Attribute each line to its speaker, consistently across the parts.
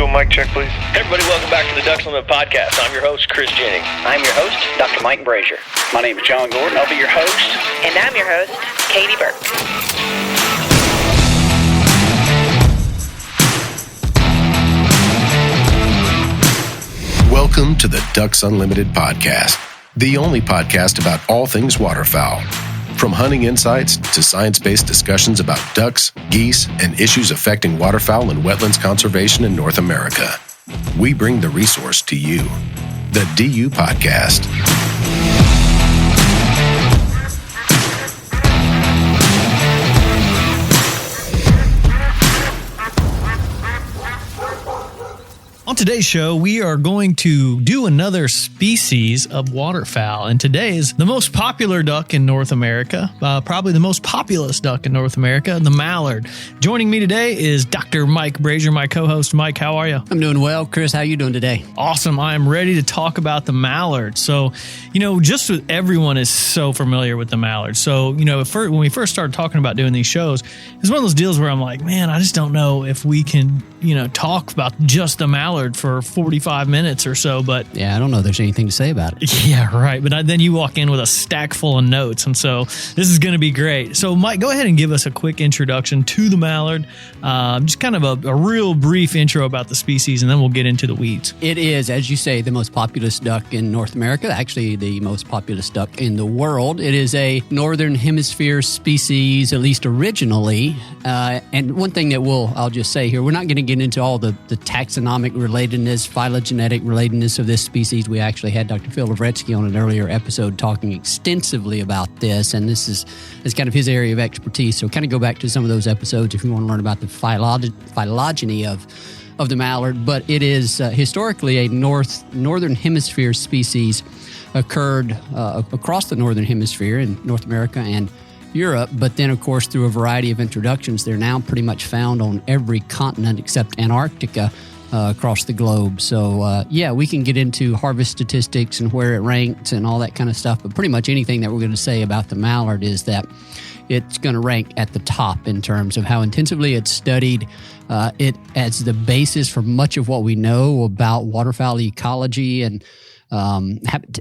Speaker 1: a mic check, please.
Speaker 2: Hey everybody, welcome back to the Ducks Unlimited Podcast. I'm your host, Chris Jennings.
Speaker 3: I'm your host, Dr. Mike Brasher.
Speaker 4: My name is John Gordon. I'll be your host.
Speaker 5: And I'm your host, Katie Burke.
Speaker 6: Welcome to the Ducks Unlimited Podcast, the only podcast about all things waterfowl. From hunting insights to science-based discussions about ducks, geese, and issues affecting waterfowl and wetlands conservation in North America. We bring the resource to you, the DU Podcast.
Speaker 7: On today's show, we are going to do another species of waterfowl, and today is the most popular duck in North America, probably the most populous duck in North America, the mallard. Joining me today is Dr. Mike Brasher, my co-host. Mike, how are you?
Speaker 3: I'm doing well. Chris, how are you doing today?
Speaker 7: Awesome. I am ready to talk about the mallard. So, just everyone is so familiar with the mallard. So, when we first started talking about doing these shows, it's one of those deals where I'm like, man, I just don't know if we can, talk about just the mallard for 45 minutes or so, but
Speaker 3: yeah, I don't know if there's anything to say about it.
Speaker 7: Yeah, right. But then you walk in with a stack full of notes, and so this is going to be great. So Mike, go ahead and give us a quick introduction to the mallard, just kind of a real brief intro about the species, and then we'll get into the weeds.
Speaker 3: It is, as you say, the most populous duck in North America, actually the most populous duck in the world. It is a northern hemisphere species, at least originally, and one thing that I'll just say here, we're not going to get into all the taxonomic relatedness, phylogenetic relatedness of this species. We actually had Dr. Phil Lavretsky on an earlier episode talking extensively about this, and this is kind of his area of expertise. So kind of go back to some of those episodes if you want to learn about the phylogeny of the mallard. But it is historically a northern hemisphere species, occurred across the northern hemisphere in North America and Europe, but then, of course, through a variety of introductions, they're now pretty much found on every continent except Antarctica across the globe. So, we can get into harvest statistics and where it ranks and all that kind of stuff, but pretty much anything that we're going to say about the mallard is that it's going to rank at the top in terms of how intensively it's studied. It as the basis for much of what we know about waterfowl ecology and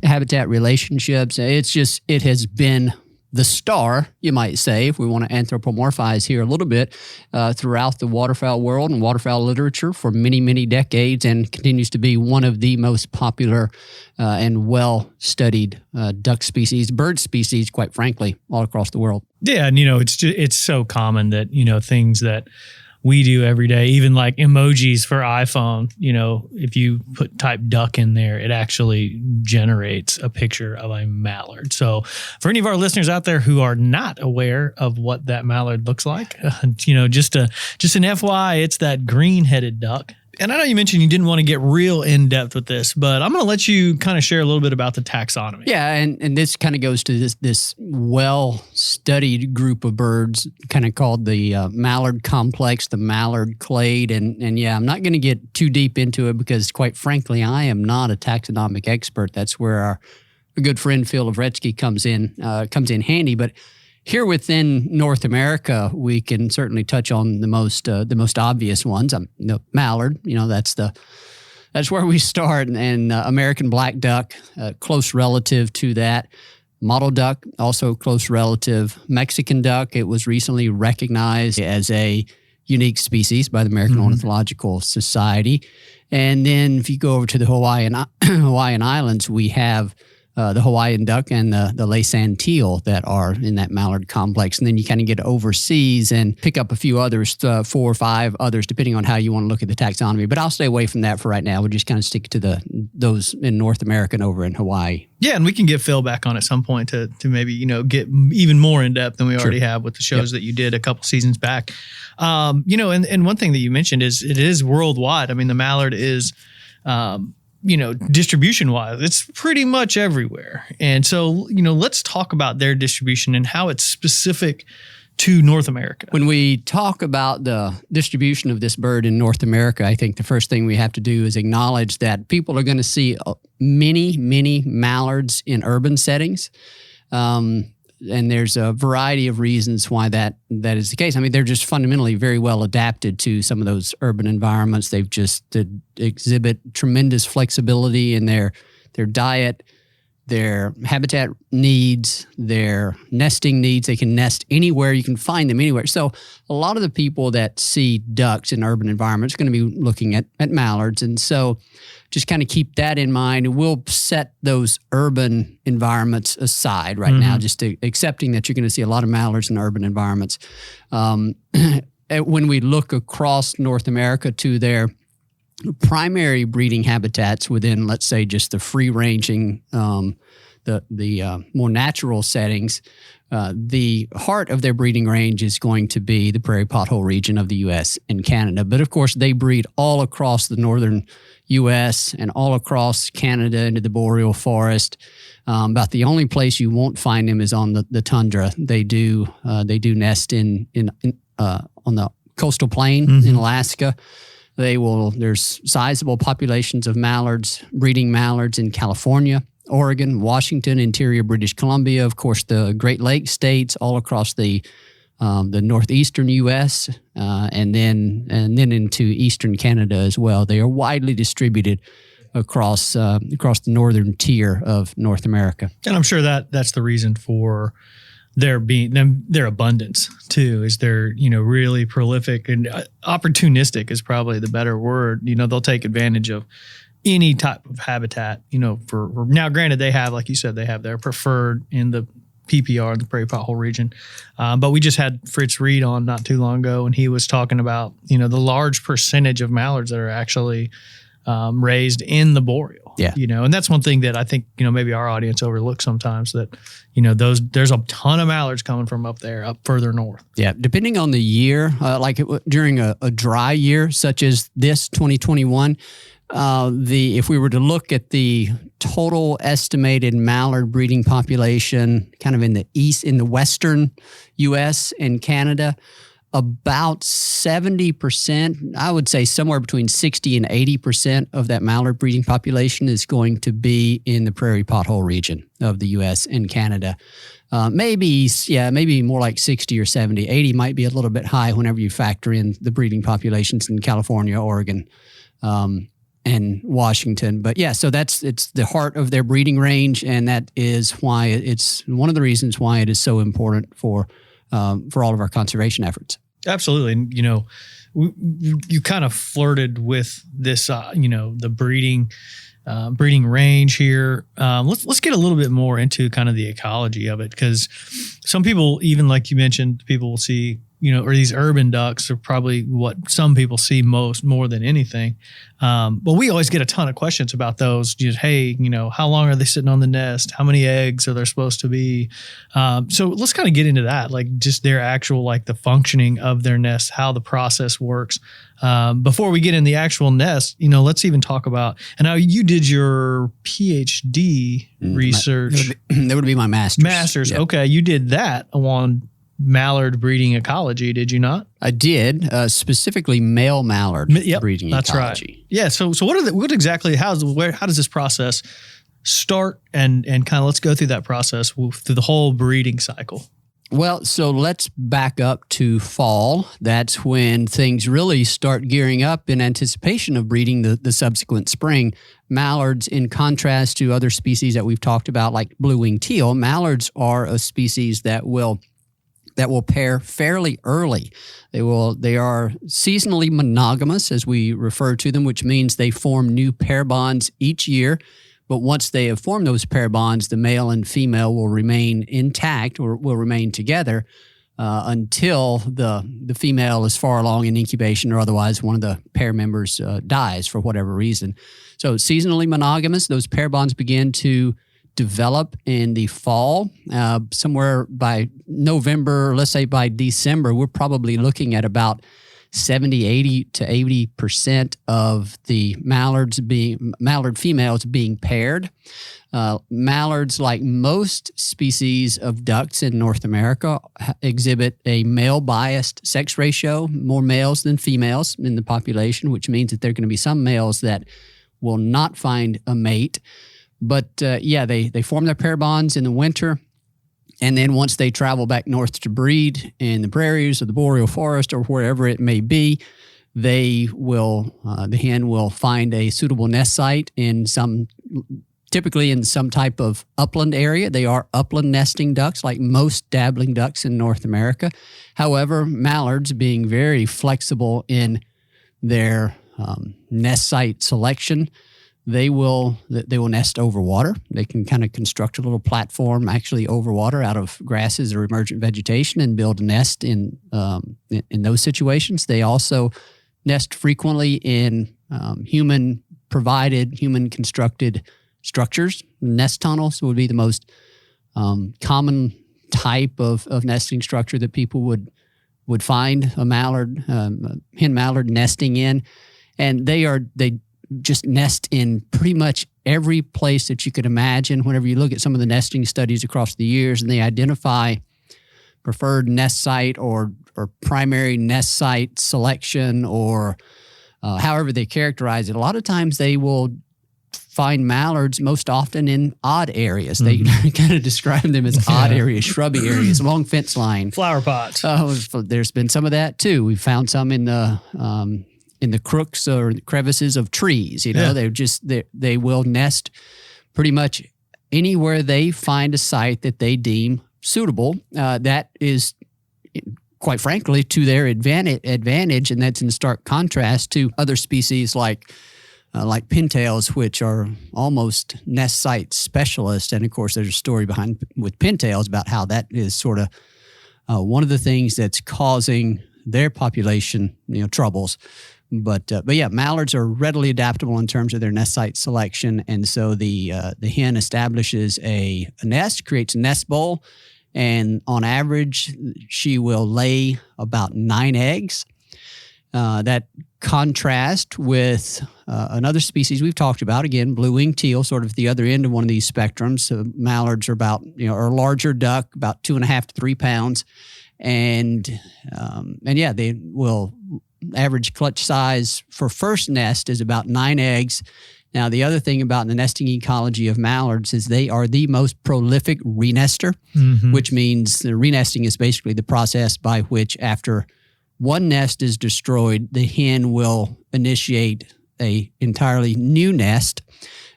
Speaker 3: habitat relationships. It has been the star, you might say, if we want to anthropomorphize here a little bit, throughout the waterfowl world and waterfowl literature for many, many decades, and continues to be one of the most popular and well-studied duck species, bird species, quite frankly, all across the world.
Speaker 7: Yeah, and it's so common that things that we do every day, even like emojis for iPhone, if you type duck in there, it actually generates a picture of a mallard. So for any of our listeners out there who are not aware of what that mallard looks like, just an FYI, it's that green-headed duck. And I know you mentioned you didn't want to get real in-depth with this, but I'm going to let you kind of share a little bit about the taxonomy.
Speaker 3: Yeah, and this kind of goes to this well-studied group of birds, kind of called the mallard complex, the mallard clade. And yeah, I'm not going to get too deep into it because, quite frankly, I am not a taxonomic expert. That's where our good friend Phil Lavretsky comes in handy. But here within North America, we can certainly touch on the most obvious ones. Mallard, that's where we start, and American black duck, close relative to that. Mottled duck, also close relative. Mexican duck, it was recently recognized as a unique species by the American Ornithological Society. And then if you go over to the Hawaiian Islands, we have the Hawaiian duck and the Laysan teal that are in that mallard complex. And then you kind of get overseas and pick up a few others, 4 or 5 others, depending on how you want to look at the taxonomy. But I'll stay away from that for right now. We'll just kind of stick to those in North America and over in Hawaii.
Speaker 7: Yeah, and we can get Phil back on at some point to maybe, get even more in depth than we already have with the shows that you did a couple seasons back. And one thing that you mentioned is it is worldwide. I mean, the mallard is distribution wise, it's pretty much everywhere. And so, let's talk about their distribution and how it's specific to North America.
Speaker 3: When we talk about the distribution of this bird in North America, I think the first thing we have to do is acknowledge that people are going to see many, many mallards in urban settings. and there's a variety of reasons why that is the case. I mean, they're just fundamentally very well adapted to some of those urban environments. They've just exhibit tremendous flexibility in their diet, their habitat needs, their nesting needs. They can nest anywhere. You can find them anywhere. So a lot of the people that see ducks in urban environments are going to be looking at mallards. And so just kind of keep that in mind. We'll set those urban environments aside right now, just accepting that you're going to see a lot of mallards in urban environments. When we look across North America to their primary breeding habitats within, let's say, just the free-ranging, the more natural settings, the heart of their breeding range is going to be the prairie pothole region of the U.S. and Canada. But of course, they breed all across the northern U.S. and all across Canada into the boreal forest. About the only place you won't find them is on the tundra. They do nest on the coastal plain in Alaska. There's sizable populations of mallards, breeding mallards in California, Oregon, Washington, interior British Columbia, of course, the Great Lakes states, all across the northeastern U.S., and then into eastern Canada as well. They are widely distributed across the northern tier of North America.
Speaker 7: And I'm sure that's the reason for their abundance too, is they're, really prolific and opportunistic is probably the better word. They'll take advantage of any type of habitat, for now, granted they have, like you said, they have their preferred in the PPR, the prairie pothole region. But we just had Fritz Reed on not too long ago, and he was talking about, the large percentage of mallards that are actually raised in the boreal.
Speaker 3: Yeah.
Speaker 7: And that's one thing that I think, maybe our audience overlooks sometimes, that, there's a ton of mallards coming from up further north.
Speaker 3: Yeah. Depending on the year, during a dry year, such as this 2021, if we were to look at the total estimated mallard breeding population kind of in the western U.S. and Canada, about 70%, I would say somewhere between 60 and 80% of that mallard breeding population is going to be in the prairie pothole region of the U.S. and Canada. Maybe more like 60 or 70. 80 might be a little bit high whenever you factor in the breeding populations in California, Oregon, and Washington. But yeah, so it's the heart of their breeding range, and that is why it's one of the reasons why it is so important for all of our conservation efforts.
Speaker 7: Absolutely. And, you kind of flirted with this, the breeding range here. Let's get a little bit more into kind of the ecology of it, because some people, even like you mentioned, people will see, or these urban ducks are probably what some people see more than anything. But we always get a ton of questions about those. Just, hey, how long are they sitting on the nest? How many eggs are there supposed to be? So let's kind of get into that, like just their actual, like the functioning of their nest, how the process works. Before we get in the actual nest, let's even talk about, and now you did your PhD research.
Speaker 3: That would be my master's.
Speaker 7: Master's.
Speaker 3: Yep.
Speaker 7: Okay. You did that on mallard breeding ecology, did you not?
Speaker 3: I did, specifically male mallard breeding
Speaker 7: that's
Speaker 3: ecology.
Speaker 7: Right. Yeah. So what exactly, how does this process start, and kind of let's go through that process through the whole breeding cycle.
Speaker 3: Well, so let's back up to fall. That's when things really start gearing up in anticipation of breeding the subsequent spring. Mallards, in contrast to other species that we've talked about, like blue-winged teal, mallards are a species that will pair fairly early. They are seasonally monogamous, as we refer to them, which means they form new pair bonds each year. But once they have formed those pair bonds, the male and female will remain intact or will remain together until the female is far along in incubation, or otherwise one of the pair members dies for whatever reason. So seasonally monogamous, those pair bonds begin to develop in the fall. Somewhere by November, let's say by December, we're probably looking at about 80 to 80% of the mallard females being paired. Mallards, like most species of ducks in North America, exhibit a male-biased sex ratio, more males than females in the population, which means that there are going to be some males that will not find a mate. But they form their pair bonds in the winter. And then once they travel back north to breed in the prairies or the boreal forest or wherever it may be, they will, the hen will find a suitable nest site typically in some type of upland area. They are upland nesting ducks, like most dabbling ducks in North America. However, mallards, being very flexible in their nest site selection, they will nest over water. They can kind of construct a little platform actually over water out of grasses or emergent vegetation and build a nest in those situations. They also nest frequently in human-provided, human-constructed structures. Nest tunnels would be the most common type of nesting structure that people would find a mallard, hen mallard nesting in. And they just nest in pretty much every place that you could imagine. Whenever you look at some of the nesting studies across the years and they identify preferred nest site or primary nest site selection or however they characterize it, a lot of times they will find mallards most often in odd areas. They kind of describe them as odd areas, shrubby areas, along fence line.
Speaker 7: Flower pots.
Speaker 3: There's been some of that too. We found some in the crooks or crevices of trees. They will nest pretty much anywhere they find a site that they deem suitable. That is, quite frankly, to their advantage, and that's in stark contrast to other species like pintails, which are almost nest site specialists. And of course, there's a story with pintails about how that is sort of one of the things that's causing their population, troubles. But yeah, mallards are readily adaptable in terms of their nest site selection, and so the hen establishes a nest, creates a nest bowl, and on average, she will lay about 9 eggs. That contrast with another species we've talked about, again, blue-winged teal, sort of the other end of one of these spectrums. So mallards are about, are a larger duck, about 2.5 to 3 pounds, and yeah, they will. Average clutch size for first nest is about 9 eggs. Now, the other thing about the nesting ecology of mallards is they are the most prolific renester, which means the renesting is basically the process by which after one nest is destroyed, the hen will initiate a entirely new nest.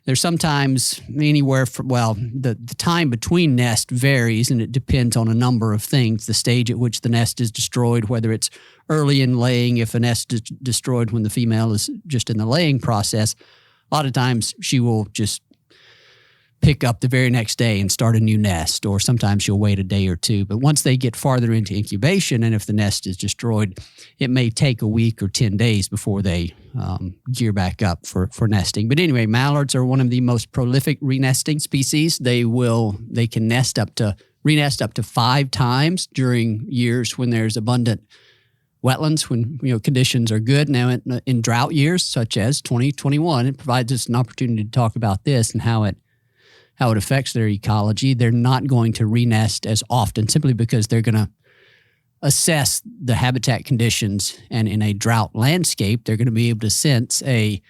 Speaker 3: There's sometimes anywhere from, the time between nest varies, and it depends on a number of things. The stage at which the nest is destroyed, whether it's early in laying, if a nest is destroyed when the female is just in the laying process, a lot of times she will just pick up the very next day and start a new nest, or sometimes she'll wait a day or two. But once they get farther into incubation, and if the nest is destroyed, it may take a week or 10 days before they gear back up for nesting. But anyway, mallards are one of the most prolific renesting species. They can renest up to 5 times during years when there's abundant wetlands, when conditions are good. Now, in drought years such as 2021, it provides us an opportunity to talk about this and how it affects their ecology. They're not going to renest as often simply because they're going to assess the habitat conditions, and in a drought landscape, they're going to be able to sense and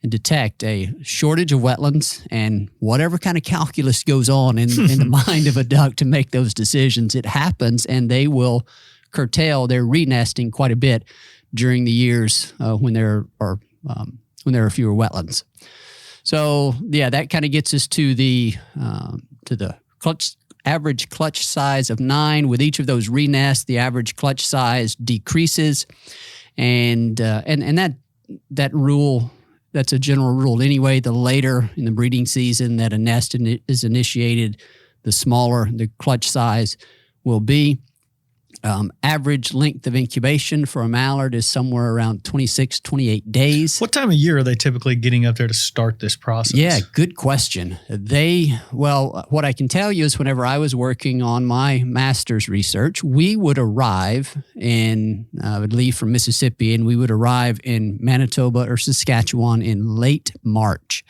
Speaker 3: detect a shortage of wetlands, and whatever kind of calculus goes on in the mind of a duck to make those decisions, it happens, and they will curtail their renesting quite a bit during the years when there are fewer wetlands. So yeah, that kind of gets us to the average clutch size of 9. With each of those renests, the average clutch size decreases, and that rule, that's a general rule anyway. The later in the breeding season that a nest is initiated, the smaller the clutch size will be. Average length of incubation for a mallard is somewhere around 26, 28 days.
Speaker 7: What time of year are they typically getting up there to start this process?
Speaker 3: Yeah, good question. What I can tell you is whenever I was working on my master's research, we would arrive I would leave from Mississippi, and we would arrive in Manitoba or Saskatchewan in late March.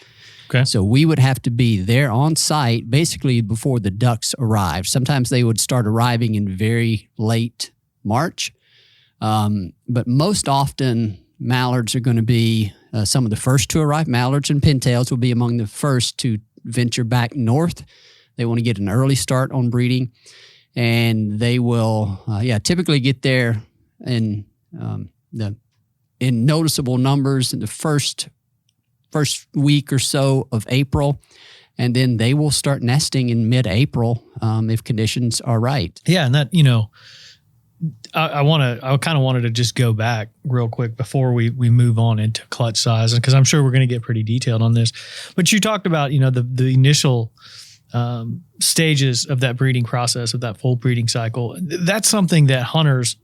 Speaker 7: Okay.
Speaker 3: So we would have to be there on site basically before the ducks arrive. Sometimes they would start arriving in very late March. But most often, mallards are going to be some of the first to arrive. Mallards and pintails will be among the first to venture back north. They want to get an early start on breeding, and they will, typically get there in noticeable numbers in the first week or so of April, and then they will start nesting in mid-April if conditions are right.
Speaker 7: Yeah, and that, I kind of wanted to just go back real quick before we move on into clutch size, because I'm sure we're going to get pretty detailed on this. But you talked about, the initial stages of that breeding process, of that full breeding cycle. That's something that hunters,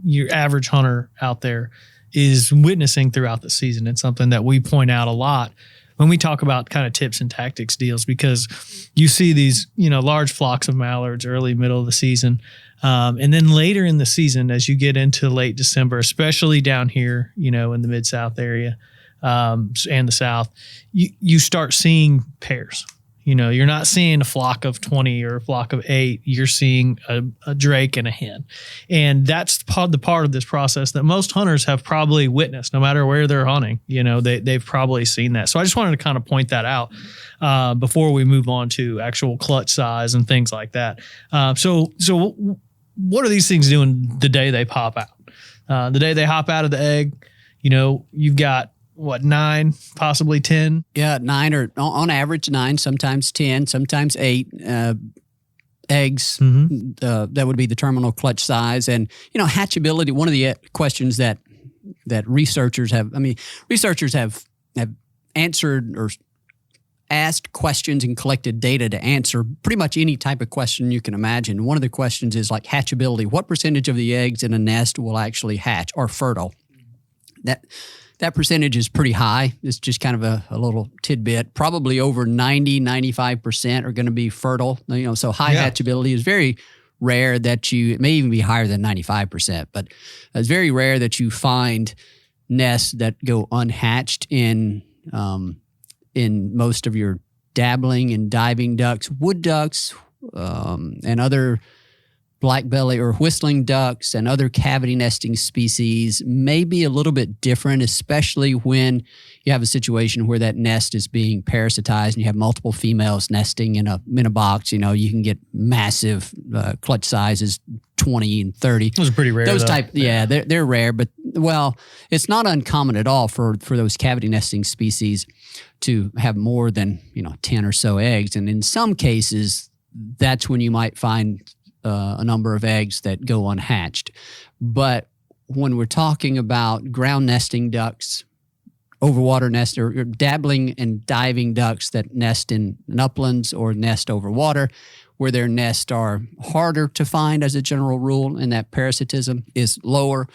Speaker 7: your average hunter out there, is witnessing throughout the season. It's something that we point out a lot when we talk about kind of tips and tactics deals, because you see these, large flocks of mallards early, middle of the season. And then later in the season, as you get into late December, especially down here, in the Mid-South area and the South, you start seeing pairs. You're not seeing a flock of 20 or a flock of 8. You're seeing a drake and a hen. And that's the part of this process that most hunters have probably witnessed, no matter where they're hunting. They've probably seen that. So I just wanted to kind of point that out before we move on to actual clutch size and things like that. So what are these things doing the day they pop out? The day they hop out of the egg, you've got, 9, possibly 10?
Speaker 3: Yeah, 9, or on average 9, sometimes 10, sometimes 8 eggs. That would be the terminal clutch size. And, hatchability, one of the questions that researchers have answered or asked questions and collected data to answer pretty much any type of question you can imagine. One of the questions is like hatchability. What percentage of the eggs in a nest will actually hatch or fertile? That percentage is pretty high. It's just kind of a little tidbit. Probably over 90-95% are going to be fertile. So high hatchability is very rare it may even be higher than 95%, but it's very rare that you find nests that go unhatched in most of your dabbling and diving ducks, wood ducks, and other black belly or whistling ducks and other cavity nesting species may be a little bit different, especially when you have a situation where that nest is being parasitized and you have multiple females nesting in a box. You can get massive clutch sizes, 20 and 30.
Speaker 7: Those are pretty rare.
Speaker 3: Those type, they're rare, but it's not uncommon at all for those cavity nesting species to have more than 10 or so eggs, and in some cases, that's when you might find a number of eggs that go unhatched. But when we're talking about ground nesting ducks, overwater nest or dabbling and diving ducks that nest in uplands or nest over water, where their nests are harder to find as a general rule, and that parasitism is lower,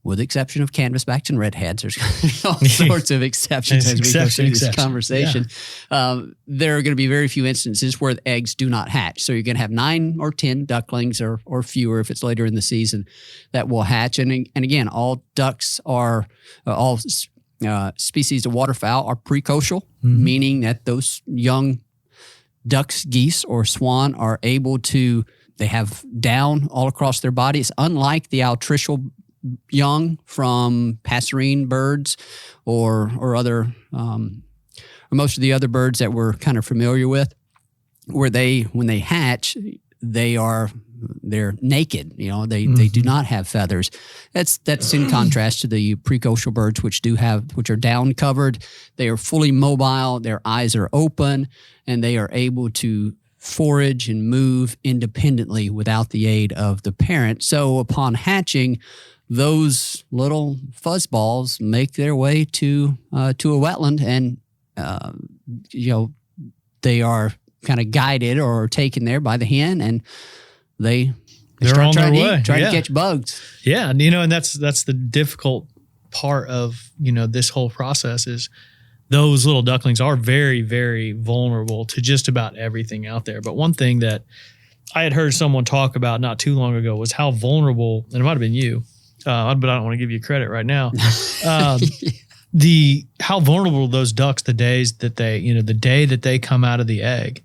Speaker 3: with the exception of canvasbacks and redheads. There's all sorts of exceptions as we go through this conversation. Yeah. There are going to be very few instances where the eggs do not hatch. So you're going to have 9 or 10 ducklings or fewer if it's later in the season that will hatch. And again, all ducks are, all species of waterfowl are precocial, meaning that those young ducks, geese, or swan are able to, they have down all across their body. It's unlike the altricial young from passerine birds or other or most of the other birds that we're kind of familiar with, where when they hatch, they're naked. They do not have feathers. That's in contrast to the precocial birds, which are down covered. They are fully mobile. Their eyes are open, and they are able to forage and move independently without the aid of the parent. So upon hatching, those little fuzzballs make their way to a wetland, and they are kind of guided or taken there by the hen, and they're
Speaker 7: on their way,
Speaker 3: trying to catch bugs.
Speaker 7: Yeah, and that's the difficult part of this whole process is those little ducklings are very, very vulnerable to just about everything out there. But one thing that I had heard someone talk about not too long ago was how vulnerable, and it might have been you, but I don't want to give you credit right now. How vulnerable those ducks, the day that they come out of the egg,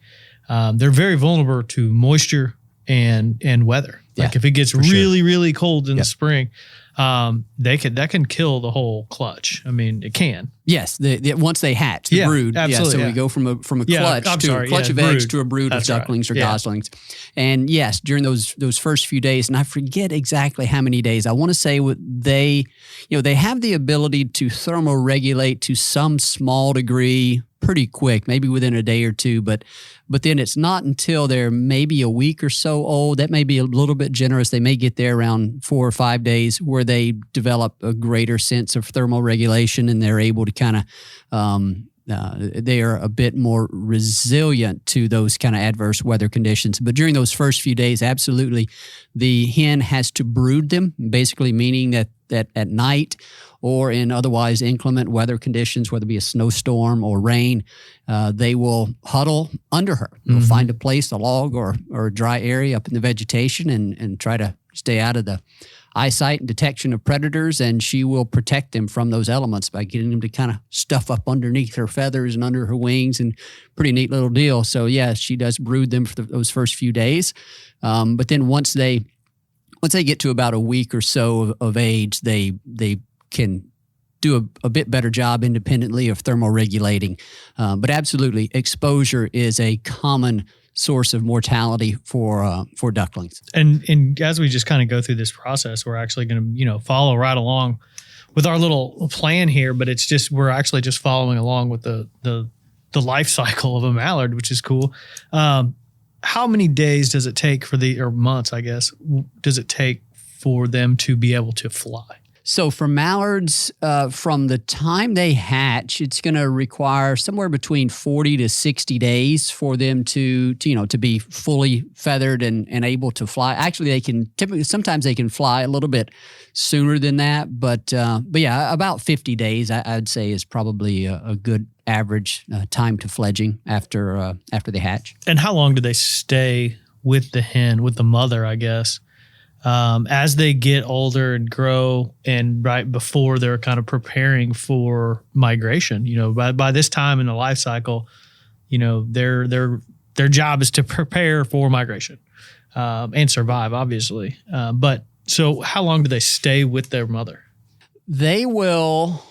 Speaker 7: they're very vulnerable to moisture and weather. Like if it gets really, really cold in the spring, that can kill the whole clutch. I mean, it can.
Speaker 3: Yes, once they hatch, the brood.
Speaker 7: Absolutely,
Speaker 3: so we go from a clutch of
Speaker 7: brood.
Speaker 3: eggs to a brood of ducklings or goslings. And yes, during those first few days, and I forget exactly how many days. I want to say they have the ability to thermoregulate to some small degree pretty quick, maybe within a day or two, but then it's not until they're maybe a week or so old. That may be a little bit generous. They may get there around 4 or 5 days where they develop a greater sense of thermoregulation and they're able to kind of they are a bit more resilient to those kind of adverse weather conditions. But during those first few days, absolutely, the hen has to brood them, basically meaning that at night or in otherwise inclement weather conditions, whether it be a snowstorm or rain, they will huddle under her. They'll find a place, a log or a dry area up in the vegetation and try to stay out of the eyesight and detection of predators, and she will protect them from those elements by getting them to kind of stuff up underneath her feathers and under her wings, and pretty neat little deal. So yeah, she does brood them for those first few days. But then once they get to about a week or so of age, they can do a bit better job independently of thermoregulating. But absolutely, exposure is a common source of mortality for ducklings.
Speaker 7: And as we just kind of go through this process, we're actually going to follow right along with our little plan here. But it's just we're actually just following along with the life cycle of a mallard, which is cool. How many days does it take or months, I guess, does it take for them to be able to fly?
Speaker 3: So for mallards, from the time they hatch, it's going to require somewhere between 40 to 60 days for them to be fully feathered and able to fly. Actually, sometimes they can fly a little bit sooner than that, but yeah, about 50 days I'd say is probably a good average time to fledging after they hatch.
Speaker 7: And how long do they stay with the hen, with the mother, I guess? As they get older and grow, and right before they're kind of preparing for migration, by this time in the life cycle, their job is to prepare for migration and survive, obviously. But so, how long do they stay with their mother?
Speaker 3: They will.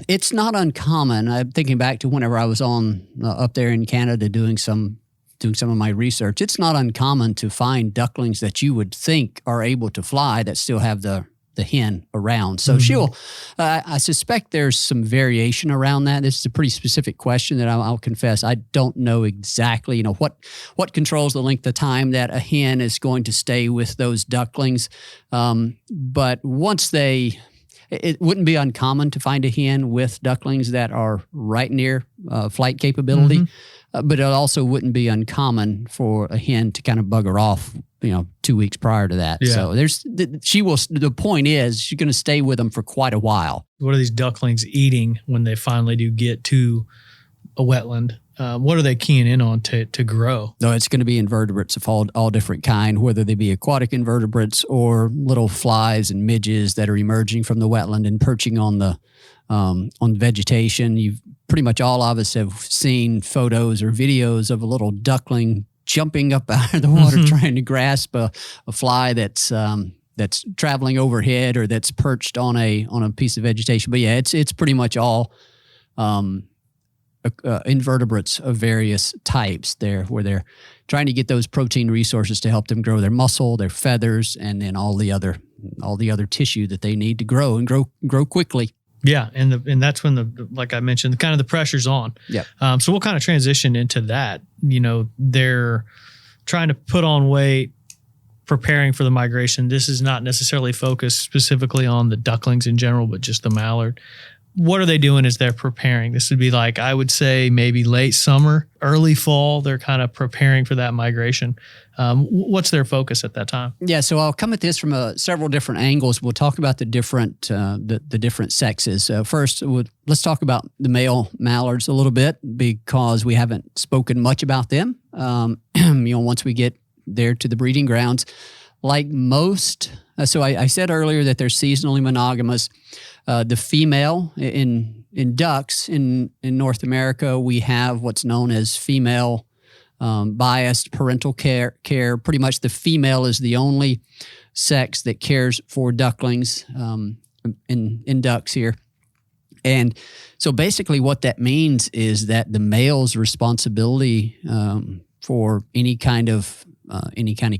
Speaker 3: It's not uncommon. I'm thinking back to whenever I was on up there in Canada doing some of my research. It's not uncommon to find ducklings that you would think are able to fly that still have the hen around. So she'll, I suspect there's some variation around that. This is a pretty specific question that I'll confess I don't know exactly, what controls the length of time that a hen is going to stay with those ducklings. But once it wouldn't be uncommon to find a hen with ducklings that are right near flight capability. But it also wouldn't be uncommon for a hen to kind of bugger off, 2 weeks prior to that.
Speaker 7: Yeah.
Speaker 3: So the point is she's going to stay with them for quite a while.
Speaker 7: What are these ducklings eating when they finally do get to a wetland? What are they keying in on to grow?
Speaker 3: No, it's going to be invertebrates of all different kind, whether they be aquatic invertebrates or little flies and midges that are emerging from the wetland and perching on the vegetation. Pretty much all of us have seen photos or videos of a little duckling jumping up out of the water trying to grasp a fly that's traveling overhead or that's perched on a piece of vegetation. But yeah, it's pretty much all invertebrates of various types there, where they're trying to get those protein resources to help them grow their muscle, their feathers, and then all the other tissue that they need to grow and grow quickly.
Speaker 7: Yeah, and that's when like I mentioned, kind of the pressure's on.
Speaker 3: Yeah.
Speaker 7: So we'll kind of transition into that. They're trying to put on weight, preparing for the migration. This is not necessarily focused specifically on the ducklings in general, but just the mallard. What are they doing as they're preparing? This would be like, I would say maybe late summer, early fall. They're kind of preparing for that migration. What's their focus at that time?
Speaker 3: Yeah, so I'll come at this from several different angles. We'll talk about the different different sexes. First, let's talk about the male mallards a little bit because we haven't spoken much about them. Once we get there to the breeding grounds, like most. So I said earlier that they're seasonally monogamous. The female in ducks in North America, we have what's known as female biased parental care. Pretty much the female is the only sex that cares for ducklings in ducks here. And so basically what that means is that the male's responsibility for any kind of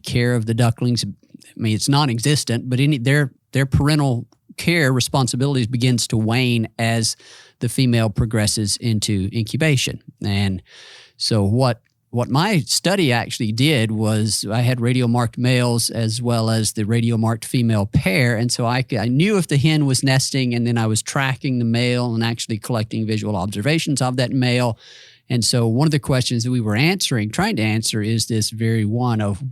Speaker 3: care of the ducklings, I mean, it's non-existent, but their parental care responsibilities begins to wane as the female progresses into incubation. And so what my study actually did was I had radio-marked males as well as the radio-marked female pair. And so I knew if the hen was nesting, and then I was tracking the male and actually collecting visual observations of that male. And so one of the questions that we were trying to answer is this very one of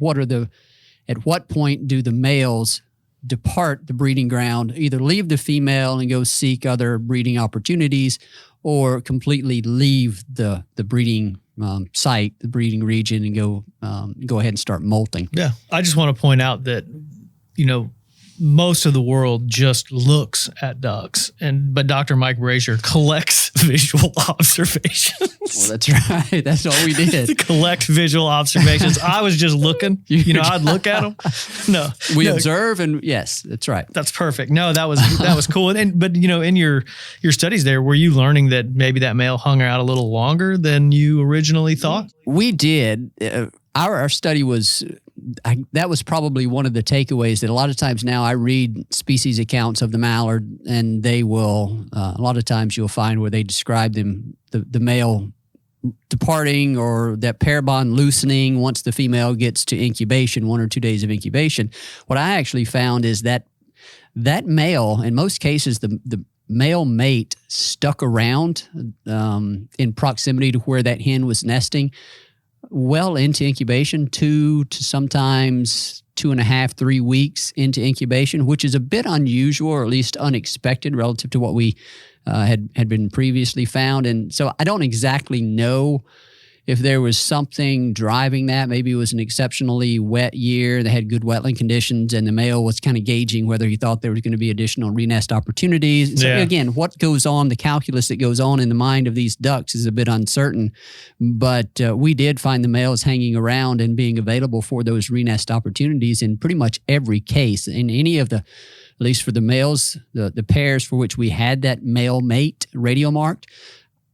Speaker 3: at what point do the males depart the breeding ground, either leave the female and go seek other breeding opportunities, or completely leave the breeding site, the breeding region, and go ahead and start molting.
Speaker 7: Yeah. I just want to point out that, most of the world just looks at ducks, but Dr. Mike Brasher collects visual observations.
Speaker 3: Well, that's right. That's all we did.
Speaker 7: Collect visual observations. I was just looking. I'd look at them. No,
Speaker 3: we observe, and yes, that's right.
Speaker 7: That's perfect. No, that was cool. But in your studies there, were you learning that maybe that male hung out a little longer than you originally thought?
Speaker 3: We did. Our study was. That was probably one of the takeaways that a lot of times now I read species accounts of the mallard, and they will, a lot of times you'll find where they describe the male departing or that pair bond loosening once the female gets to incubation, 1 or 2 days of incubation. What I actually found is that male, in most cases, the male mate stuck around in proximity to where that hen was nesting well into incubation, 2 to sometimes 2.5, 3 weeks into incubation, which is a bit unusual, or at least unexpected relative to what we had been previously found. And so I don't exactly know if there was something driving that. Maybe it was an exceptionally wet year. They had good wetland conditions, and the male was kind of gauging whether he thought there was going to be additional renest opportunities. So again, what goes on, the calculus that goes on in the mind of these ducks is a bit uncertain. But we did find the males hanging around and being available for those renest opportunities in pretty much every case. In any of at least for the males, the pairs for which we had that male mate radio marked,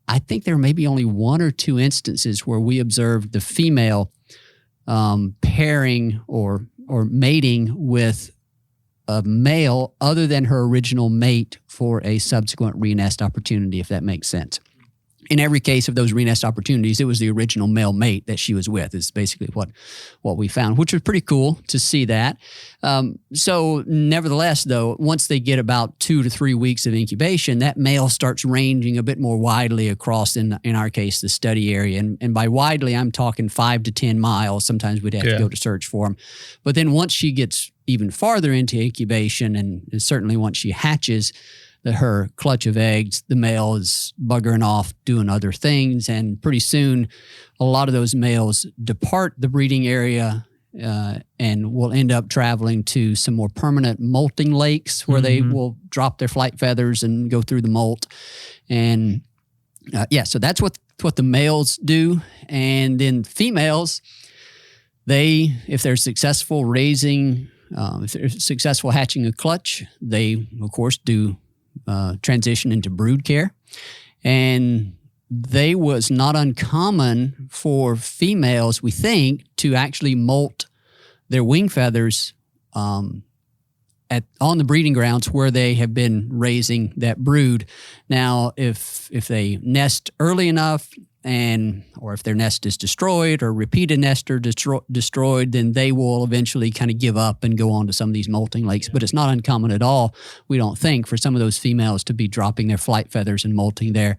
Speaker 3: I think there may be only 1 or 2 instances where we observed the female pairing or mating with a male other than her original mate for a subsequent renest opportunity, if that makes sense. In every case of those renest opportunities, it was the original male mate that she was with, is basically what we found, which was pretty cool to see that. So nevertheless, though, once they get about 2 to 3 weeks of incubation, that male starts ranging a bit more widely across, in our case, the study area. And by widely, I'm talking 5 to 10 miles. Sometimes we'd have to go to search for them. But then once she gets even farther into incubation, and certainly once she hatches her clutch of eggs, the male is buggering off doing other things, and pretty soon a lot of those males depart the breeding area and will end up traveling to some more permanent molting lakes where they will drop their flight feathers and go through the molt. And so that's what the males do. And then females, if they're successful raising, if they're successful hatching a clutch, they of course do transition into brood care. And they was not uncommon for females, we think, to actually molt their wing feathers on the breeding grounds where they have been raising that brood. Now, if they nest early enough, or if their nest is destroyed or repeated nest are destroyed, then they will eventually kind of give up and go on to some of these molting lakes. But it's not uncommon at all, we don't think, for some of those females to be dropping their flight feathers and molting there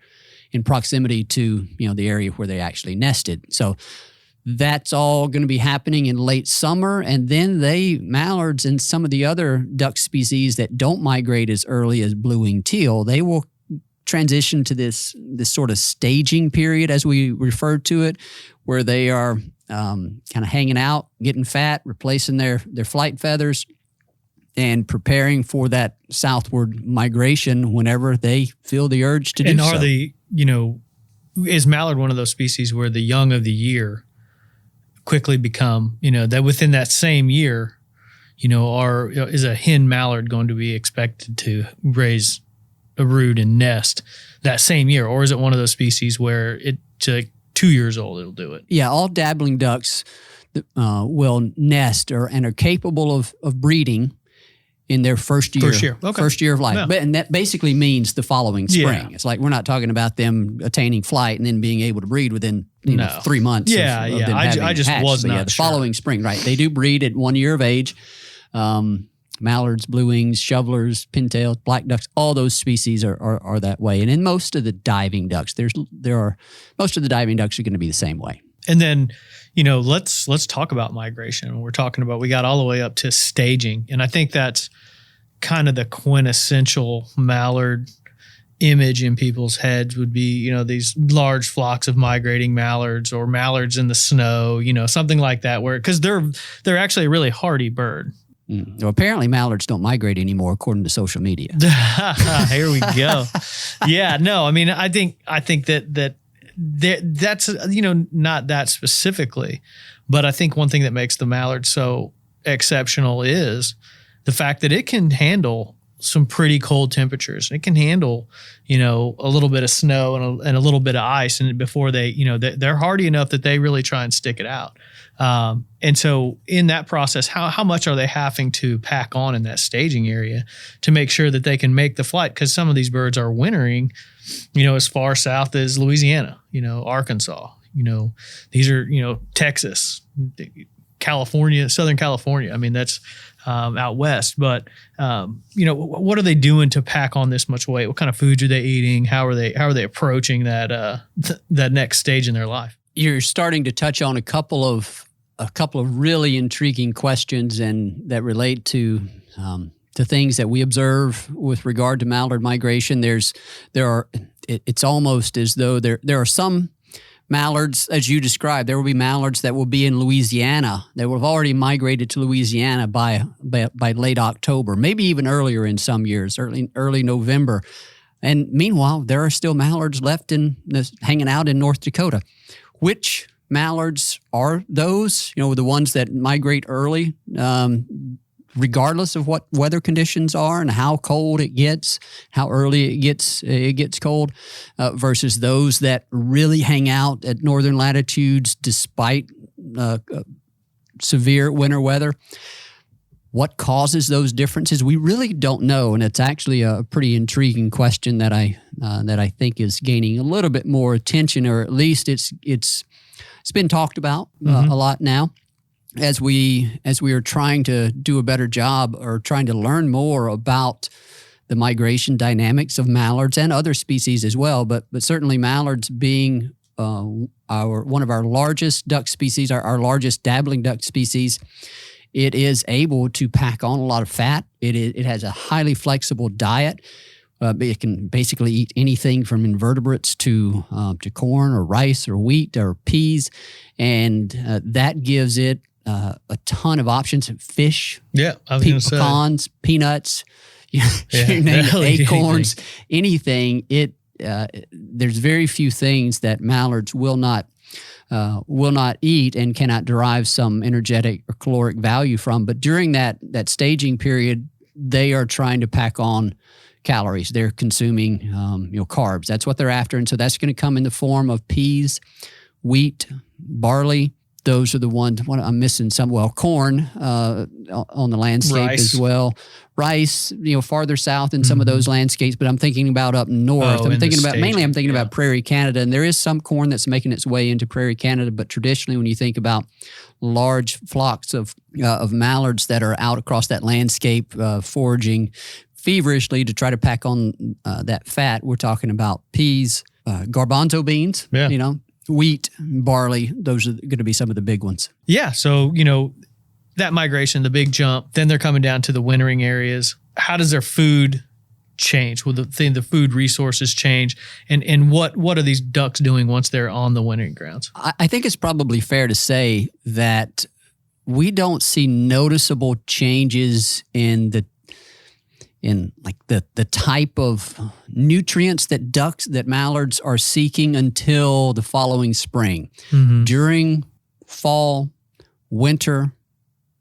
Speaker 3: in proximity to the area where they actually nested. So that's all going to be happening in late summer. And then mallards and some of the other duck species that don't migrate as early as blue-winged teal, they will transition to this sort of staging period, as we refer to it, where they are kind of hanging out, getting fat, replacing their flight feathers, and preparing for that southward migration whenever they feel the urge to do so.
Speaker 7: And is mallard one of those species where the young of the year quickly become, that within that same year, is a hen mallard going to be expected to raise a brood and nest that same year? Or is it one of those species where it's like 2 years old, it'll do it?
Speaker 3: Yeah, all dabbling ducks will nest and are capable of breeding in their first year.
Speaker 7: Okay.
Speaker 3: First year of life.
Speaker 7: Yeah.
Speaker 3: And that basically means the following spring.
Speaker 7: Yeah.
Speaker 3: It's like we're not talking about them attaining flight and then being able to breed within 3 months. Of them having
Speaker 7: I just
Speaker 3: hatched.
Speaker 7: was
Speaker 3: So,
Speaker 7: not
Speaker 3: the
Speaker 7: sure.
Speaker 3: following spring, right? They do breed at 1 year of age. Mallards, blue wings, shovelers, pintails, black ducks, all those species are that way. And in most of the diving ducks, most of the diving ducks are going to be the same way.
Speaker 7: And then, let's talk about migration. We got all the way up to staging. And I think that's kind of the quintessential mallard image in people's heads would be, these large flocks of migrating mallards or mallards in the snow, something like that, because they're actually a really hardy bird.
Speaker 3: Well, apparently mallards don't migrate anymore, according to social media.
Speaker 7: Here we go. Yeah, no, I mean, I think that's not that specifically, but I think one thing that makes the mallard so exceptional is the fact that it can handle some pretty cold temperatures. It can handle, a little bit of snow and a little bit of ice, and before they're hardy enough that they really try and stick it out. And so in that process, how much are they having to pack on in that staging area to make sure that they can make the flight? Because some of these birds are wintering, as far south as Louisiana, Arkansas, these are, Texas, California, Southern California. I mean, that's out west. But, what are they doing to pack on this much weight? What kind of foods are they eating? How are they approaching that next stage in their life?
Speaker 3: You're starting to touch on a couple of really intriguing questions and that relate to things that we observe with regard to mallard migration. It's almost as though there are some mallards, as you described. There will be mallards that will be in Louisiana that will have already migrated to Louisiana by late October, maybe even earlier in some years, early November. And meanwhile, there are still mallards left hanging out in North Dakota. Which mallards are those? The ones that migrate early, regardless of what weather conditions are and how cold it gets, how early it gets cold, versus those that really hang out at northern latitudes despite severe winter weather. What causes those differences? We really don't know, and it's actually a pretty intriguing question that I think is gaining a little bit more attention, or at least it's been talked about a lot now. As we are trying to do a better job or trying to learn more about the migration dynamics of mallards and other species as well, but certainly mallards being one of our largest duck species, our largest dabbling duck species. It is able to pack on a lot of fat. It has a highly flexible diet. It can basically eat anything from invertebrates to corn or rice or wheat or peas, and that gives it a ton of options. Fish, pecans, peanuts, you name it, acorns, anything. There's very few things that mallards will not eat and cannot derive some energetic or caloric value from. But during that staging period, they are trying to pack on calories. They're consuming carbs. That's what they're after. And so that's going to come in the form of peas, wheat, barley. Those are the ones. I'm missing some. Well, corn on the landscape as well. Rice, farther south in some of those landscapes. But I'm thinking about up north. I'm thinking about Prairie Canada, and there is some corn that's making its way into Prairie Canada. But traditionally, when you think about large flocks of mallards that are out across that landscape foraging feverishly to try to pack on that fat, we're talking about peas, garbanzo beans. Yeah. Wheat, barley, those are going to be some of the big ones.
Speaker 7: Yeah. So, that migration, the big jump, then they're coming down to the wintering areas. How does their food change? Will the food resources change? And what are these ducks doing once they're on the wintering grounds?
Speaker 3: I think it's probably fair to say that we don't see noticeable changes in the type of nutrients that mallards are seeking until the following spring. Mm-hmm. During fall winter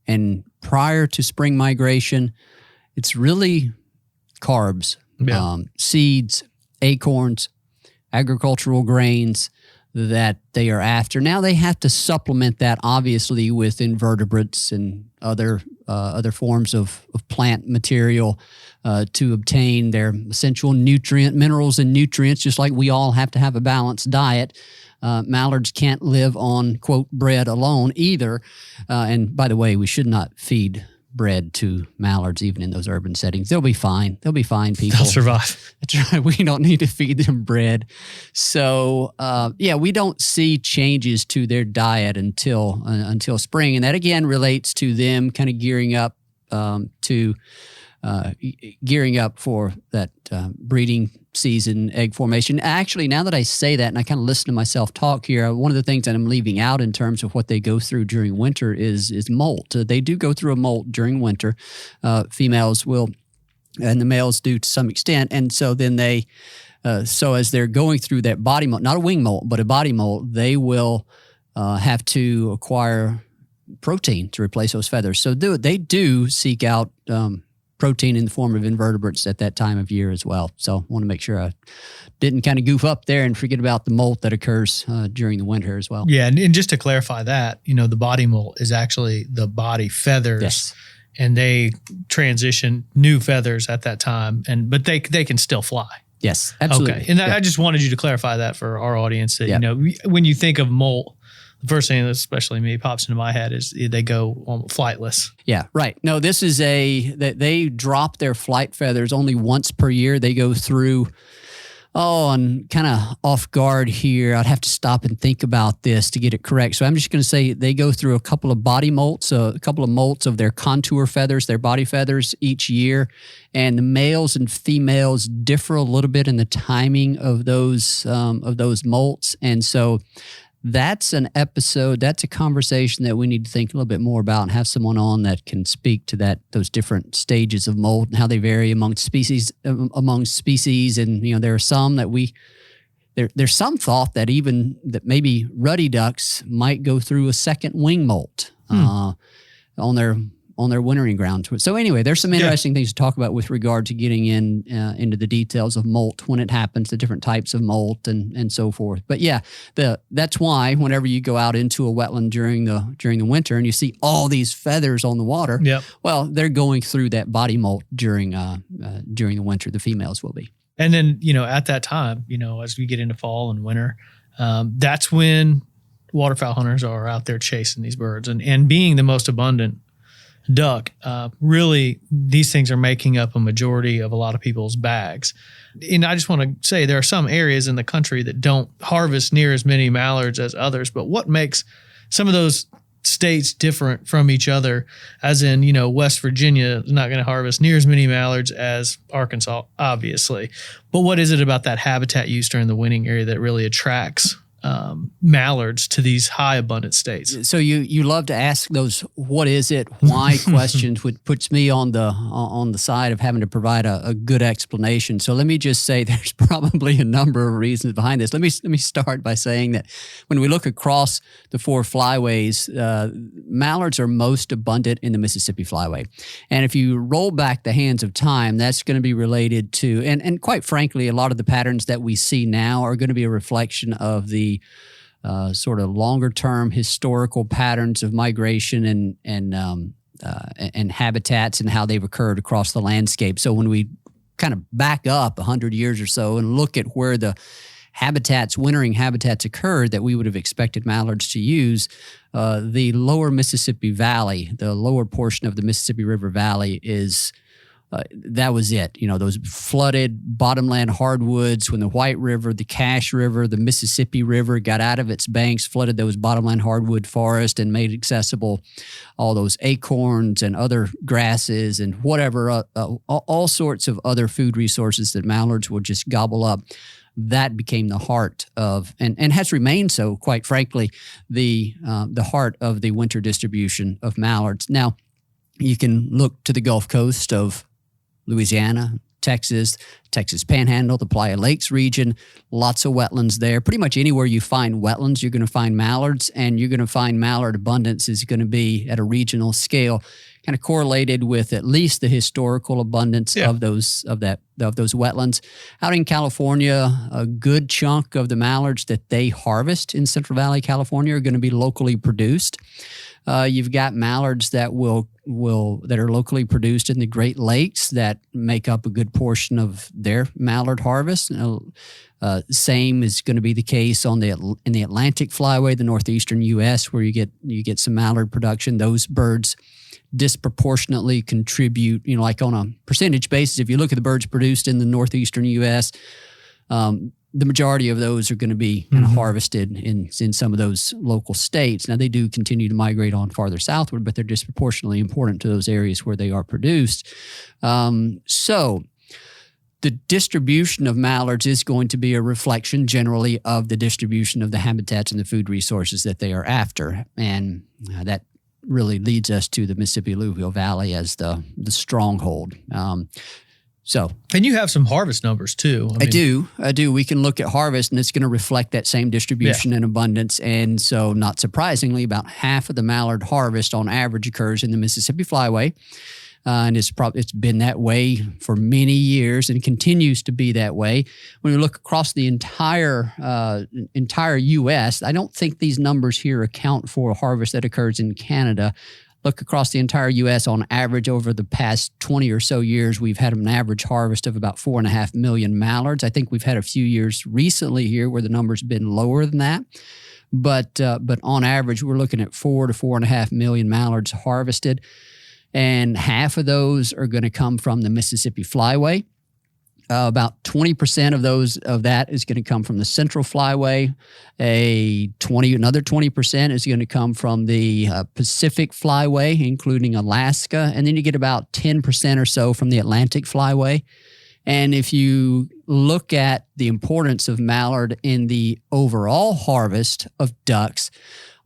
Speaker 3: and prior to spring migration, it's really carbs, seeds, acorns, agricultural grains that they are after. Now they have to supplement that obviously with invertebrates and other forms of plant material to obtain their essential minerals and nutrients, just like we all have to have a balanced diet. Mallards can't live on, quote, bread alone either. And by the way, we should not feed bread to mallards, even in those urban settings. They'll be fine. They'll be fine people.
Speaker 7: They'll survive.
Speaker 3: That's right. We don't need to feed them bread. So, we don't see changes to their diet until spring. And that, again, relates to them kind of gearing up for that breeding season, egg formation. Actually, now that I say that and I kind of listen to myself talk here, one of the things that I'm leaving out in terms of what they go through during winter is molt. They do go through a molt during winter. Females will, and the males do to some extent. And so then so as they're going through that body molt, not a wing molt, but a body molt, they will have to acquire protein to replace those feathers. So they do seek out protein in the form of invertebrates at that time of year as well. So I want to make sure I didn't kind of goof up there and forget about the molt that occurs during the winter as well.
Speaker 7: Yeah, and just to clarify that, the body molt is actually the body feathers.
Speaker 3: Yes.
Speaker 7: And they transition new feathers at that time, but they can still fly.
Speaker 3: Yes, absolutely.
Speaker 7: Okay, and I just wanted you to clarify that for our audience that, when you think of molt, the first thing that especially me pops into my head is they go flightless.
Speaker 3: Yeah, right. No, this is that they drop their flight feathers only once per year. They go through, and kind of off guard here. I'd have to stop and think about this to get it correct. So I'm just going to say they go through a couple of body molts, a couple of molts of their contour feathers, their body feathers each year. And the males and females differ a little bit in the timing of those molts. And so that's an episode, that's a conversation that we need to think a little bit more about and have someone on that can speak to those different stages of molt and how they vary among species. And, there are some that there's some thought that maybe ruddy ducks might go through a second wing molt on their wintering grounds. So anyway, there's some interesting things to talk about with regard to getting into the details of molt when it happens, the different types of molt and so forth. But that's why whenever you go out into a wetland during the winter and you see all these feathers on the water, well, they're going through that body molt during the winter. The females will be.
Speaker 7: And then, at that time, as we get into fall and winter, that's when waterfowl hunters are out there chasing these birds and being the most abundant duck, really, these things are making up a majority of a lot of people's bags. And I just want to say there are some areas in the country that don't harvest near as many mallards as others, but what makes some of those states different from each other, as in, West Virginia is not going to harvest near as many mallards as Arkansas, obviously. But what is it about that habitat use during the winting area that really attracts mallards to these high abundant states?
Speaker 3: So you love to ask those what is it, why questions, which puts me on the side of having to provide a good explanation. So let me just say there's probably a number of reasons behind this. Let me start by saying that when we look across the four flyways, mallards are most abundant in the Mississippi flyway. And if you roll back the hands of time, that's going to be related to, and quite frankly, a lot of the patterns that we see now are going to be a reflection of the sort of longer-term historical patterns of migration and habitats and how they've occurred across the landscape. So when we kind of back up 100 years or so and look at where the wintering habitats occurred that we would have expected mallards to use, the lower Mississippi Valley, the lower portion of the Mississippi River Valley is that was it. Those flooded bottomland hardwoods when the White River, the Cache River, the Mississippi River got out of its banks, flooded those bottomland hardwood forests and made accessible all those acorns and other grasses and whatever, all sorts of other food resources that mallards would just gobble up. That became the heart of, and has remained so, quite frankly, the heart of the winter distribution of mallards. Now, you can look to the Gulf Coast of Louisiana, Texas, Texas Panhandle, the Playa Lakes region, lots of wetlands there. Pretty much anywhere you find wetlands, you're going to find mallards, and you're going to find mallard abundance is going to be at a regional scale, kind of correlated with at least the historical abundance of those wetlands. Out in California, a good chunk of the mallards that they harvest in Central Valley, California, are going to be locally produced. You've got mallards that that are locally produced in the Great Lakes that make up a good portion of their mallard harvest. Same is going to be the case in the Atlantic Flyway, the northeastern U.S., where you get some mallard production. Those birds disproportionately contribute, like on a percentage basis. If you look at the birds produced in the northeastern U.S., the majority of those are going to be kind of harvested in some of those local states. Now, they do continue to migrate on farther southward, but they're disproportionately important to those areas where they are produced. So the distribution of mallards is going to be a reflection generally of the distribution of the habitats and the food resources that they are after. And that really leads us to the Mississippi Alluvial Valley as the stronghold.
Speaker 7: And you have some harvest numbers too.
Speaker 3: I do. We can look at harvest, and it's going to reflect that same distribution and abundance. And so, not surprisingly, about half of the mallard harvest on average occurs in the Mississippi Flyway. And it's been that way for many years and continues to be that way. When we look across the entire U.S., I don't think these numbers here account for a harvest that occurs in Canada. Look across the entire U.S., on average, over the past 20 or so years, we've had an average harvest of about 4.5 million mallards. I think we've had a few years recently here where the number's been lower than that. But on average, we're looking at 4 to 4.5 million mallards harvested. And half of those are going to come from the Mississippi Flyway. About 20% of that is going to come from the Central Flyway. Another 20% is going to come from the Pacific Flyway, including Alaska, and then you get about 10% or so from the Atlantic Flyway. And if you look at the importance of mallard in the overall harvest of ducks,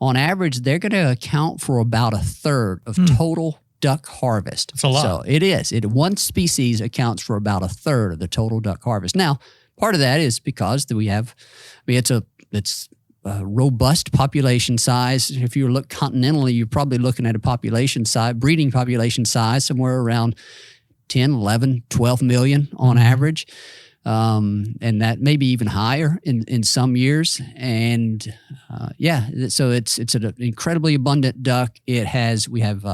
Speaker 3: on average, they're going to account for about a third of total duck harvest.
Speaker 7: That's a lot.
Speaker 3: So it is. One species accounts for about a third of the total duck harvest. Now, part of that is because it's a robust population size. If you look continentally, you're probably looking at a breeding population size somewhere around 10, 11, 12 million on average. And that may be even higher in some years. And so it's an incredibly abundant duck. We have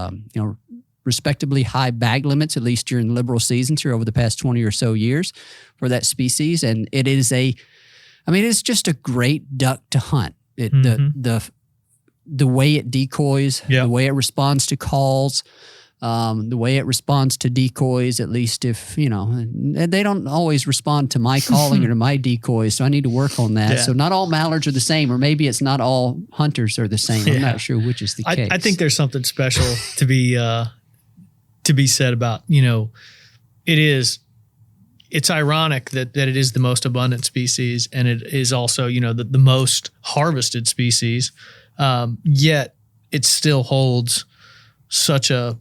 Speaker 3: respectably high bag limits, at least during liberal seasons here over the past 20 or so years for that species. And it's just a great duck to hunt. The way it decoys, the way it responds to calls, the way it responds to decoys, at least if, they don't always respond to my calling or to my decoys, so I need to work on that. Yeah. So not all mallards are the same, or maybe it's not all hunters are the same. I'm not sure which is the case.
Speaker 7: I think there's something special to be said about, it's ironic that it is the most abundant species, and it is also, the most harvested species, yet it still holds such a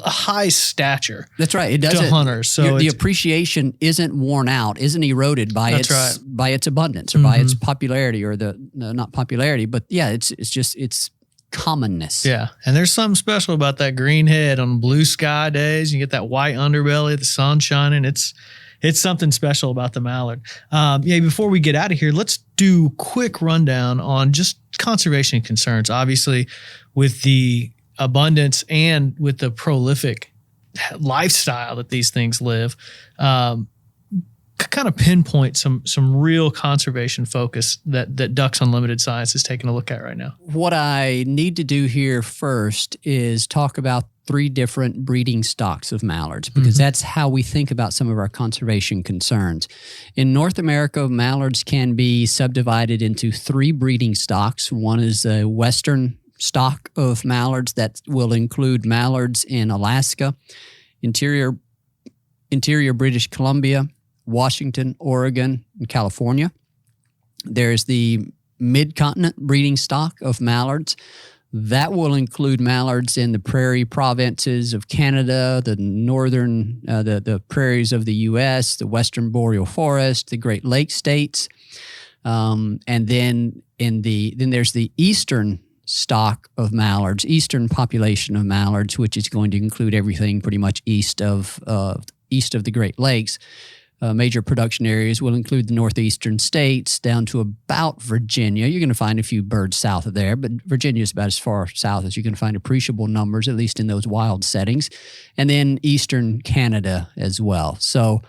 Speaker 7: high stature.
Speaker 3: That's right. It doesn't,
Speaker 7: to hunters. So
Speaker 3: the appreciation isn't worn out, isn't eroded by its abundance or by its popularity, or not popularity, but it's commonness.
Speaker 7: Yeah. And there's something special about that green head on blue sky days. You get that white underbelly, the sun shining. It's something special about the mallard. Before we get out of here, let's do a quick rundown on just conservation concerns. Obviously, with the abundance and with the prolific lifestyle that these things live, kind of pinpoint some real conservation focus that Ducks Unlimited Science is taking a look at right now.
Speaker 3: What I need to do here first is talk about 3 different breeding stocks of mallards, because that's how we think about some of our conservation concerns. In North America, mallards can be subdivided into 3 breeding stocks. One is a western stock of mallards that will include mallards in Alaska, interior British Columbia, Washington, Oregon, and California. There's the mid-continent breeding stock of mallards That will include mallards in the prairie provinces of Canada, the northern, the prairies of the U.S., the western boreal forest, the Great Lakes states, and then then there's the eastern stock of mallards, eastern population of mallards, which is going to include everything pretty much east of the Great Lakes. Major production areas will include the northeastern states down to about Virginia. You're going to find a few birds south of there, but Virginia is about as far south as you can find appreciable numbers, at least in those wild settings. And then eastern Canada as well. So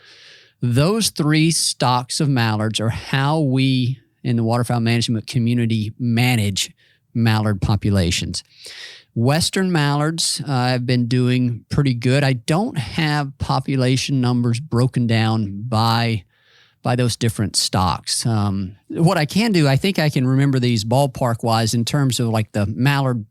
Speaker 3: those three stocks of mallards are how we in the waterfowl management community manage mallard populations. Western mallards have been doing pretty good. I don't have population numbers broken down by those different stocks. What I can do, I think I can remember these ballpark-wise in terms of like the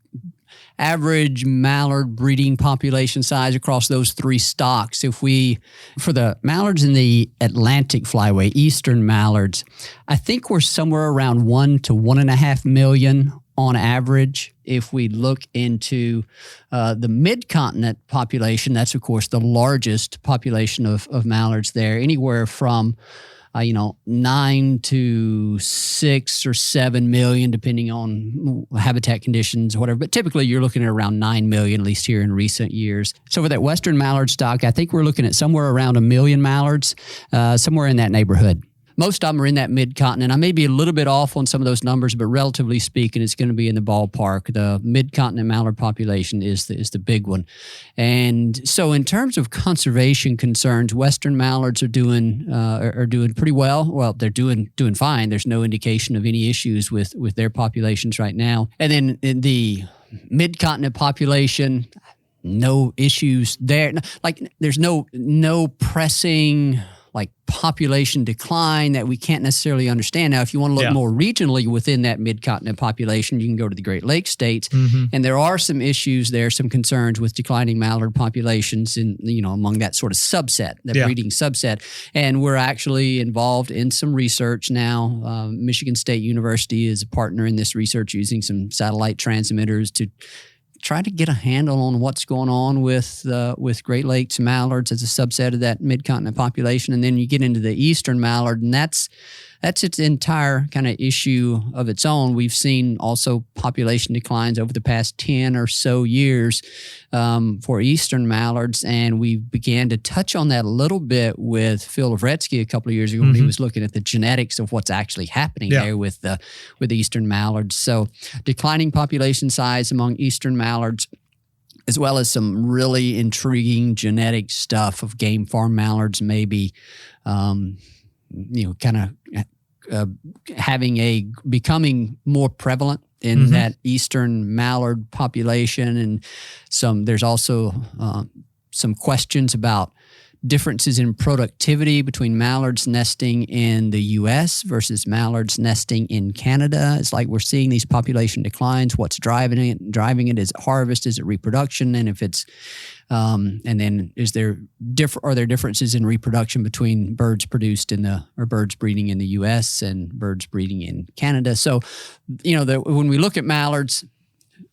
Speaker 3: average mallard breeding population size across those three stocks. For the mallards in the Atlantic flyway, eastern mallards, I think we're somewhere around 1 to 1.5 million on average. If we look into the mid-continent population, that's of course the largest population of mallards there, anywhere from 9 to 6 or 7 million, depending on habitat conditions or whatever. But typically you're looking at around 9 million, at least here in recent years. So for that western mallard stock, I think we're looking at somewhere around 1 million mallards, somewhere in that neighborhood. Most of them are in that mid-continent. I may be a little bit off on some of those numbers, but relatively speaking, it's going to be in the ballpark. The mid-continent mallard population is the big one. And so in terms of conservation concerns, western mallards are doing pretty well. Well, they're doing fine. There's no indication of any issues with their populations right now. And then in the mid-continent population, no issues there. Like there's no pressing population decline that we can't necessarily understand. Now, if you want to look more regionally within that mid-continent population, you can go to the Great Lakes states, and there are some issues there, some concerns with declining mallard populations among that sort of subset, that breeding subset. And we're actually involved in some research now. Michigan State University is a partner in this research using some satellite transmitters to try to get a handle on what's going on with Great Lakes mallards as a subset of that mid-continent population. And then you get into the eastern mallard, and that's its entire kind of issue of its own. We've seen also population declines over the past 10 or so years for eastern mallards, and we began to touch on that a little bit with Phil Lavretsky a couple of years ago when he was looking at the genetics of what's actually happening there with the eastern mallards. So declining population size among eastern mallards, as well as some really intriguing genetic stuff of game farm mallards, maybe becoming more prevalent in that eastern mallard population. And there's also some questions about differences in productivity between mallards nesting in the U.S. versus mallards nesting in Canada. It's like we're seeing these population declines. What's driving it? Is it harvest? Is it reproduction? And if it's and then are there differences in reproduction between birds birds breeding in the U.S. and birds breeding in Canada? So, when we look at mallards,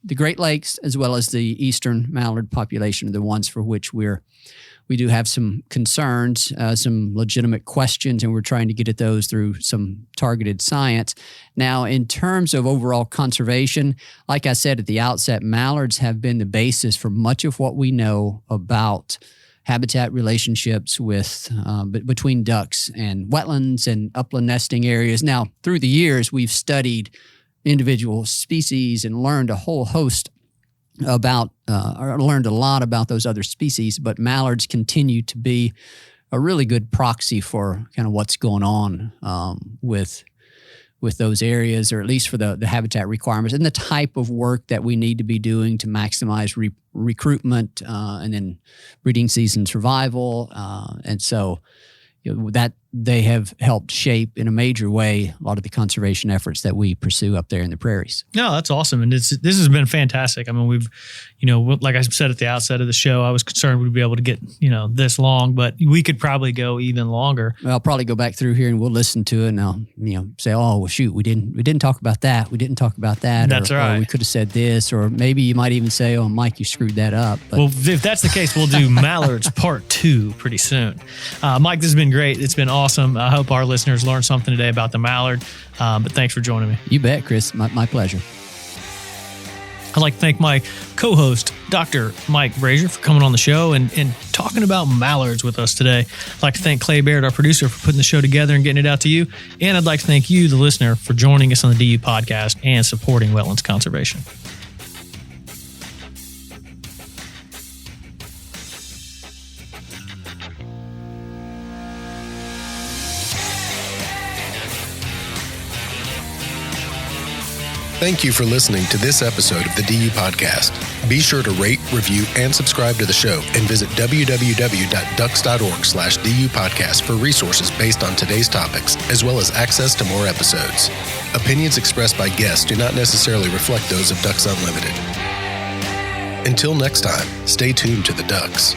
Speaker 3: the Great Lakes as well as the eastern mallard population are the ones for which we do have some concerns, some legitimate questions, and we're trying to get at those through some targeted science. Now, in terms of overall conservation, like I said at the outset, mallards have been the basis for much of what we know about habitat relationships between ducks and wetlands and upland nesting areas. Now, through the years, we've studied individual species and learned a whole host learned a lot about those other species, but mallards continue to be a really good proxy for kind of what's going on with those areas, or at least for the habitat requirements and the type of work that we need to be doing to maximize recruitment and then breeding season survival. And so they have helped shape in a major way a lot of the conservation efforts that we pursue up there in the prairies.
Speaker 7: No, that's awesome. And this has been fantastic. I mean, we've, like I said at the outset of the show, I was concerned we'd be able to get, this long, but we could probably go even longer.
Speaker 3: Well, I'll probably go back through here and we'll listen to it and I'll, say, oh, well, shoot, we didn't talk about that. We didn't talk about that.
Speaker 7: That's right.
Speaker 3: Or we could have said this, or maybe you might even say, oh, Mike, you screwed that up. But,
Speaker 7: well, if that's the case, we'll do Mallards Part 2 pretty soon. Mike, this has been great. It's been awesome. I hope our listeners learned something today about the mallard. But thanks for joining me.
Speaker 3: You bet, Chris. My pleasure.
Speaker 7: I'd like to thank my co-host, Dr. Mike Brasher, for coming on the show and talking about mallards with us today. I'd like to thank Clay Baird, our producer, for putting the show together and getting it out to you. And I'd like to thank you, the listener, for joining us on the DU podcast and supporting wetlands conservation.
Speaker 6: Thank you for listening to this episode of the DU Podcast. Be sure to rate, review, and subscribe to the show and visit www.ducks.org/DU Podcast for resources based on today's topics, as well as access to more episodes. Opinions expressed by guests do not necessarily reflect those of Ducks Unlimited. Until next time, stay tuned to the Ducks.